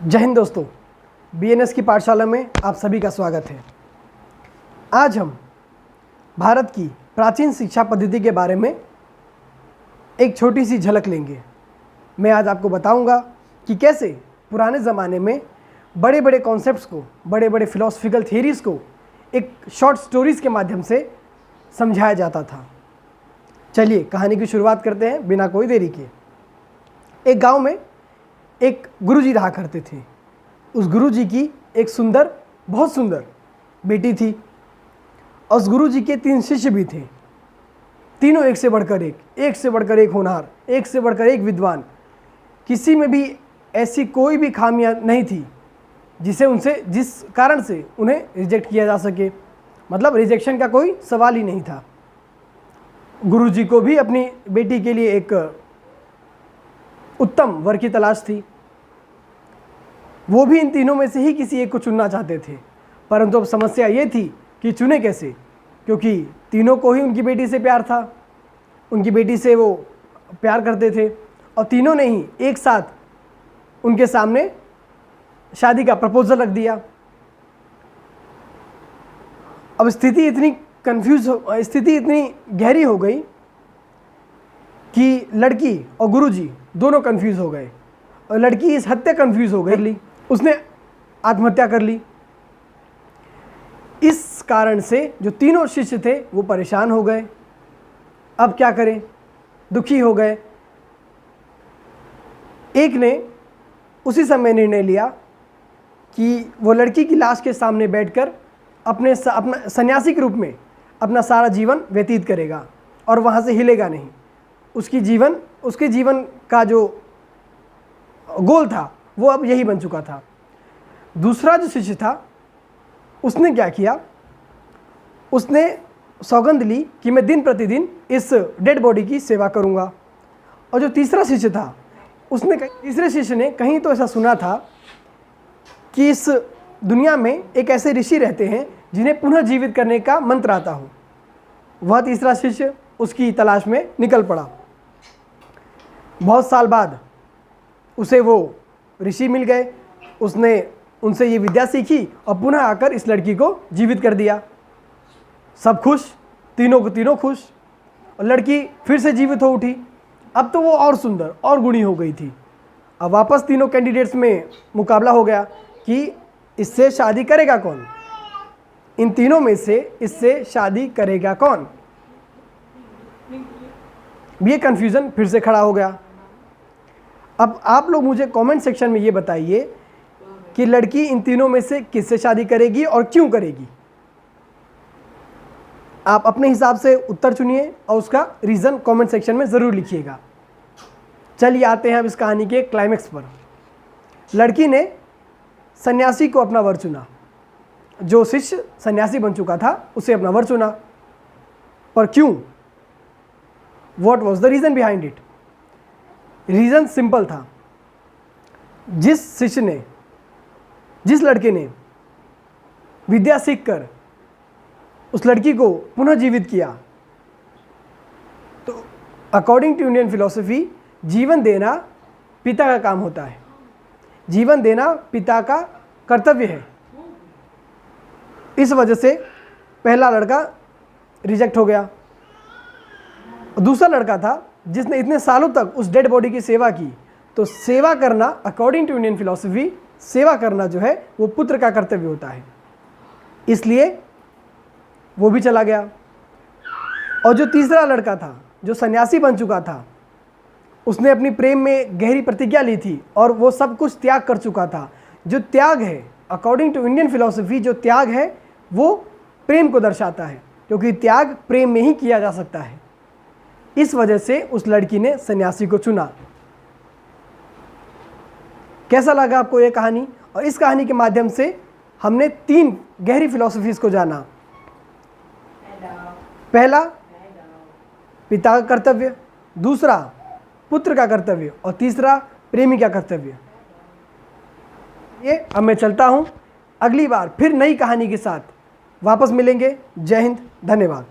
जय हिंद दोस्तों, बीएनएस की पाठशाला में आप सभी का स्वागत है। आज हम भारत की प्राचीन शिक्षा पद्धति के बारे में एक छोटी सी झलक लेंगे। मैं आज आपको बताऊंगा कि कैसे पुराने ज़माने में बड़े बड़े कॉन्सेप्ट्स को, बड़े बड़े फिलोसफिकल थियरीज़ को एक शॉर्ट स्टोरीज़ के माध्यम से समझाया जाता था। चलिए कहानी की शुरुआत करते हैं बिना कोई देरी के। एक गांव में एक गुरुजी रहा करते थे। उस गुरुजी की एक सुंदर, बहुत सुंदर बेटी थी और उस गुरुजी के 3 शिष्य भी थे। तीनों एक से बढ़कर एक होनहार, एक से बढ़कर एक विद्वान। किसी में भी ऐसी कोई भी खामियां नहीं थी जिस कारण से उन्हें रिजेक्ट किया जा सके। मतलब रिजेक्शन का कोई सवाल ही नहीं था। गुरुजी को भी अपनी बेटी के लिए एक उत्तम वर की तलाश थी। वो भी इन तीनों में से ही किसी एक को चुनना चाहते थे, परंतु अब समस्या ये थी कि चुने कैसे, क्योंकि तीनों को ही उनकी बेटी से प्यार था। उनकी बेटी से वो प्यार करते थे और तीनों ने ही एक साथ उनके सामने शादी का प्रपोजल रख दिया। अब स्थिति इतनी गहरी हो गई कि लड़की और गुरुजी दोनों कंफ्यूज हो गए और लड़की इस हद तक कंफ्यूज हो गई उसने आत्महत्या कर ली। इस कारण से जो तीनों शिष्य थे वो परेशान हो गए। अब क्या करें, दुखी हो गए। एक ने उसी समय निर्णय लिया कि वो लड़की की लाश के सामने बैठकर अपना सन्यासी के रूप में अपना सारा जीवन व्यतीत करेगा और वहाँ से हिलेगा नहीं। उसके जीवन का जो गोल था वो अब यही बन चुका था। दूसरा जो शिष्य था उसने क्या किया, उसने सौगंध ली कि मैं दिन प्रतिदिन इस डेड बॉडी की सेवा करूंगा। और जो तीसरा शिष्य था तीसरे शिष्य ने कहीं तो ऐसा सुना था कि इस दुनिया में एक ऐसे ऋषि रहते हैं जिन्हें पुनः जीवित करने का मंत्र आता हो। वह तीसरा शिष्य उसकी तलाश में निकल पड़ा। बहुत साल बाद उसे वो ऋषि मिल गए। उसने उनसे ये विद्या सीखी और पुनः आकर इस लड़की को जीवित कर दिया। सब खुश, तीनों खुश और लड़की फिर से जीवित हो उठी। अब तो वो और सुंदर और गुणी हो गई थी। अब वापस तीनों कैंडिडेट्स में मुकाबला हो गया कि इससे शादी करेगा कौन, इन तीनों में से इससे शादी करेगा कौन। ये कन्फ्यूज़न फिर से खड़ा हो गया। अब आप लोग मुझे कमेंट सेक्शन में ये बताइए कि लड़की इन तीनों में से किससे शादी करेगी और क्यों करेगी। आप अपने हिसाब से उत्तर चुनिए और उसका रीज़न कमेंट सेक्शन में ज़रूर लिखिएगा। चलिए आते हैं अब इस कहानी के क्लाइमेक्स पर। लड़की ने सन्यासी को अपना वर चुना। जो शिष्य सन्यासी बन चुका था उसे अपना वर चुना। पर क्यों? What was the reason behind it? Reason simple था। जिस लड़के ने विद्या सीखकर उस लड़की को पुनः जीवित किया, तो अकॉर्डिंग टू इंडियन फिलॉसफी जीवन देना पिता का काम होता है। जीवन देना पिता का कर्तव्य है। इस वजह से पहला लड़का रिजेक्ट हो गया। दूसरा लड़का था जिसने इतने सालों तक उस डेड बॉडी की सेवा की। तो सेवा करना अकॉर्डिंग टू इंडियन फिलॉसफी, सेवा करना जो है वो पुत्र का कर्तव्य होता है, इसलिए वो भी चला गया। और जो तीसरा लड़का था जो सन्यासी बन चुका था, उसने अपनी प्रेम में गहरी प्रतिज्ञा ली थी और वो सब कुछ त्याग कर चुका था। जो त्याग है अकॉर्डिंग टू इंडियन फिलॉसफी, जो त्याग है वो प्रेम को दर्शाता है, क्योंकि त्याग प्रेम में ही किया जा सकता है। इस वजह से उस लड़की ने सन्यासी को चुना। कैसा लगा आपको ये कहानी? और इस कहानी के माध्यम से हमने 3 गहरी फिलॉसफीज को जाना। पहला पिता का कर्तव्य, दूसरा पुत्र का कर्तव्य और तीसरा प्रेमी का कर्तव्य। ये अब मैं चलता हूँ। अगली बार फिर नई कहानी के साथ वापस मिलेंगे। जय हिंद, धन्यवाद।